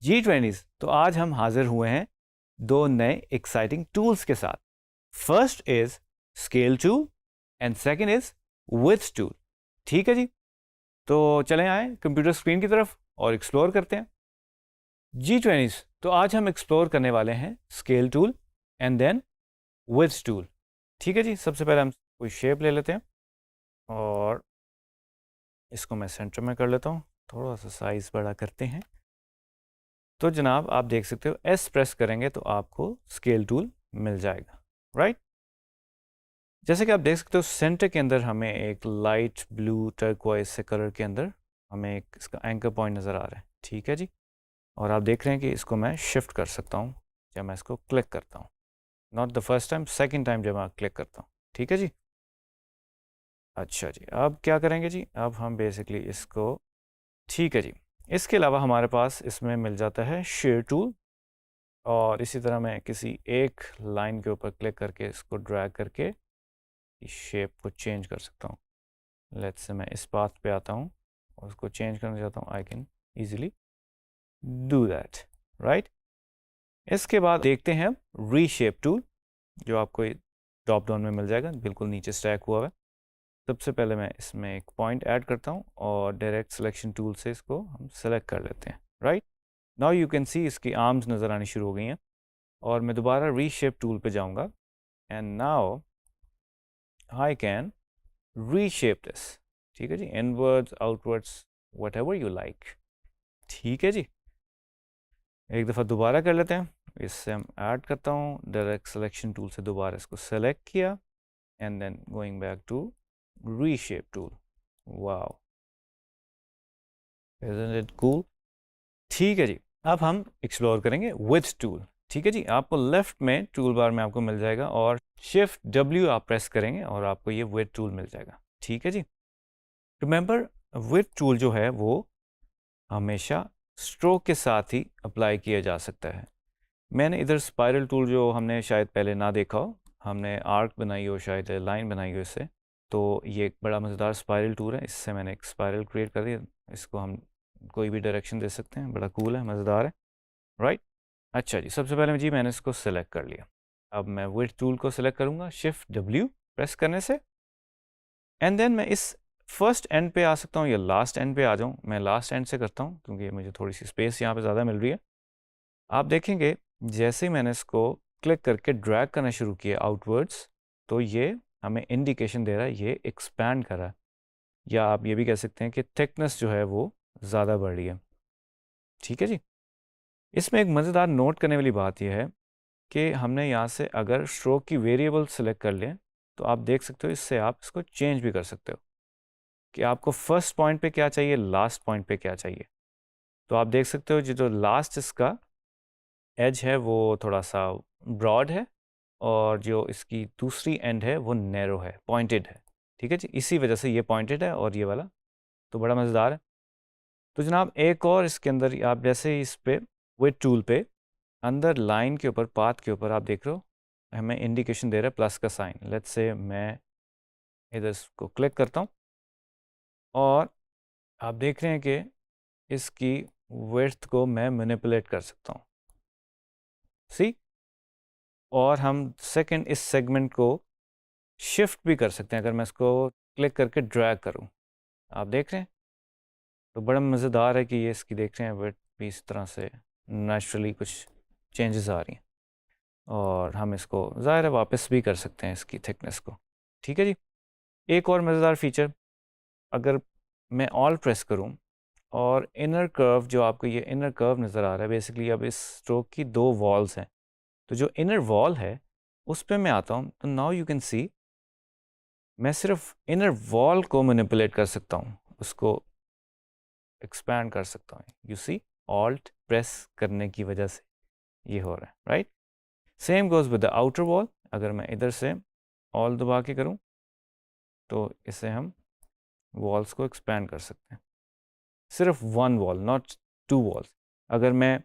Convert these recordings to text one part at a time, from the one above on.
G20s। तो आज हम हाजिर हुए हैं दो नए एक्साइटिंग टूल्स के साथ। First is scale tool and second is width tool. ठीक है जी, तो चलें आए कंप्यूटर स्क्रीन की तरफ और एक्सप्लोर करते हैं G20s। तो आज हम एक्सप्लोर करने वाले हैं scale tool and then width tool. ठीक है जी, सबसे पहले हम कोई शेप ले लेते हैं और इसको मैं सेंटर में कर लेता हूँ, थोड़ा सा साइज बड़ा करते हैं। तो जनाब आप देख सकते हो एस प्रेस करेंगे तो आपको स्केल टूल मिल जाएगा, राइट। जैसे कि आप देख सकते हो सेंटर के अंदर हमें एक लाइट ब्लू टर्कोइज से कलर के अंदर हमें एक इसका एंकर पॉइंट नज़र आ रहा है। ठीक है जी, और आप देख रहे हैं कि इसको मैं शिफ्ट कर सकता हूँ जब मैं इसको क्लिक करता हूँ। Not the first time, second time जब मैं क्लिक करता हूँ। ठीक है जी, अच्छा जी, अब क्या करेंगे जी, अब हम बेसिकली इसको, ठीक है जी, इसके अलावा हमारे पास इसमें मिल जाता है शेयर टूल। और इसी तरह मैं किसी एक लाइन के ऊपर क्लिक करके इसको ड्रैग करके इस शेप को चेंज कर सकता हूँ। लेट्स से मैं इस पाथ पे आता हूँ और उसको चेंज करना चाहता हूँ, I can easily do that, right. इसके बाद देखते हैं रीशेप टूल, जो आपको ड्रॉप डाउन में मिल जाएगा, बिल्कुल नीचे स्टैक हुआ है। सबसे पहले मैं इसमें एक पॉइंट ऐड करता हूँ और डायरेक्ट सिलेक्शन टूल से इसको हम सेलेक्ट कर लेते हैं, right. Now you can see इसकी आर्म्स नज़र आनी शुरू हो गई हैं और मैं दोबारा रीशेप टूल पे जाऊंगा and now I can reshape this. ठीक है जी, inwards outwards whatever you like. ठीक है जी, एक दफ़ा दोबारा कर लेते हैं, इससे हम ऐड करता हूँ डायरेक्ट सिलेक्शन टूल से, दोबारा इसको सेलेक्ट किया and then going back to reshape tool. Wow, isn't it cool. ठीक है जी, अब हम एक्सप्लोर करेंगे विड्थ टूल। ठीक है जी, आपको लेफ्ट में टूल बार में आपको मिल जाएगा और शिफ्ट डब्ल्यू आप प्रेस करेंगे और आपको ये विड्थ टूल मिल जाएगा। ठीक है जी, रिमेंबर विड्थ टूल जो है वो हमेशा स्ट्रोक के साथ ही अप्लाई किया जा सकता है। मैंने इधर स्पाइरल टूल जो हमने शायद पहले ना देखा हो, हमने आर्क बनाई हो, शायद लाइन बनाई हो इससे, तो ये एक बड़ा मज़ेदार स्पाइरल टूल है। इससे मैंने एक स्पाइरल क्रिएट कर दिया, इसको हम कोई भी डायरेक्शन दे सकते हैं, बड़ा कूल है, मज़ेदार है, राइट। अच्छा जी, सबसे पहले जी मैंने इसको सेलेक्ट कर लिया। अब मैं विड्थ टूल को सेलेक्ट करूँगा शिफ्ट डब्ल्यू प्रेस करने से एंड देन मैं इस फर्स्ट एंड पे आ सकता हूँ या लास्ट एंड पे आ जाऊँ। मैं लास्ट एंड से करता हूँ क्योंकि मुझे थोड़ी सी स्पेस यहाँ पे ज़्यादा मिल रही है। आप देखेंगे जैसे ही मैंने इसको क्लिक करके ड्रैग करना शुरू किया आउटवर्ड्स, तो ये हमें इंडिकेशन दे रहा है ये एक्सपैंड कर रहा है, या आप ये भी कह सकते हैं कि थिकनेस जो है वो ज़्यादा बढ़ रही है। ठीक है जी, इसमें एक मज़ेदार नोट करने वाली बात यह है कि हमने यहाँ से अगर स्ट्रोक की वेरिएबल सेलेक्ट कर लें तो आप देख सकते हो इससे आप इसको चेंज भी कर सकते हो कि आपको फर्स्ट पॉइंट पे क्या चाहिए, लास्ट पॉइंट पे क्या चाहिए। तो आप देख सकते हो जो लास्ट इसका एज है वो थोड़ा सा ब्रॉड है और जो इसकी दूसरी एंड है वो नैरो है, पॉइंटेड है। ठीक है जी, इसी वजह से ये पॉइंटेड है और ये वाला तो बड़ा मज़ेदार है। तो जनाब एक और इसके अंदर आप जैसे ही इस पे विड्थ टूल पे अंदर लाइन के ऊपर, पाथ के ऊपर आप देख रहे हो हमें इंडिकेशन दे रहा है प्लस का साइन। लेट्स से मैं इधर इसको क्लिक करता हूँ और आप देख रहे हैं कि इसकी विड्थ को मैं मैनिपुलेट कर सकता हूँ, सी। और हम सेकंड इस सेगमेंट को शिफ्ट भी कर सकते हैं अगर मैं इसको क्लिक करके ड्रैग करूँ। आप देख रहे हैं तो बड़ा मज़ेदार है कि ये इसकी देख रहे हैं विड्थ भी इस तरह से नेचुरली कुछ चेंजेस आ रही हैं और हम इसको ज़ाहिर है वापस भी कर सकते हैं इसकी थिकनेस को। ठीक है जी, एक और मज़ेदार फीचर, अगर मैं ऑल प्रेस करूं और इनर कर्व, जो आपको ये इनर कर्व नज़र आ रहा है, बेसिकली अब इस स्ट्रोक की दो वॉल्स हैं, तो जो इनर वॉल है उस पर मैं आता हूं तो नाउ यू कैन सी मैं सिर्फ इनर वॉल को मैनिपुलेट कर सकता हूं, उसको एक्सपैंड कर सकता हूं। यू सी, ऑल्ट प्रेस करने की वजह से ये हो रहा है, right. Same goes with the outer wall, अगर मैं इधर से ऑल दबा के करूं तो इसे हम वॉल्स को एक्सपैंड कर सकते हैं, सिर्फ one wall, not two walls. अगर मैं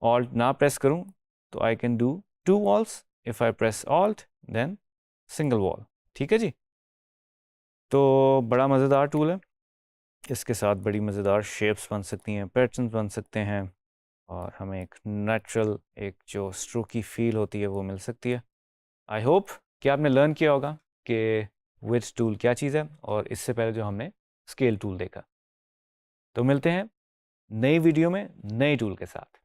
ऑल्ट ना प्रेस करूं तो I can do two walls, if I press alt then single wall. ठीक है जी, तो बड़ा मज़ेदार टूल है, इसके साथ बड़ी मज़ेदार शेप्स बन सकती हैं, पैटर्न्स बन सकते हैं, और हमें एक नेचुरल एक जो स्ट्रोक की फील होती है वो मिल सकती है। आई होप कि आपने लर्न किया होगा कि विड्थ टूल क्या चीज़ है और इससे पहले जो हमने स्केल टूल देखा। तो मिलते हैं नई वीडियो में नए टूल के साथ।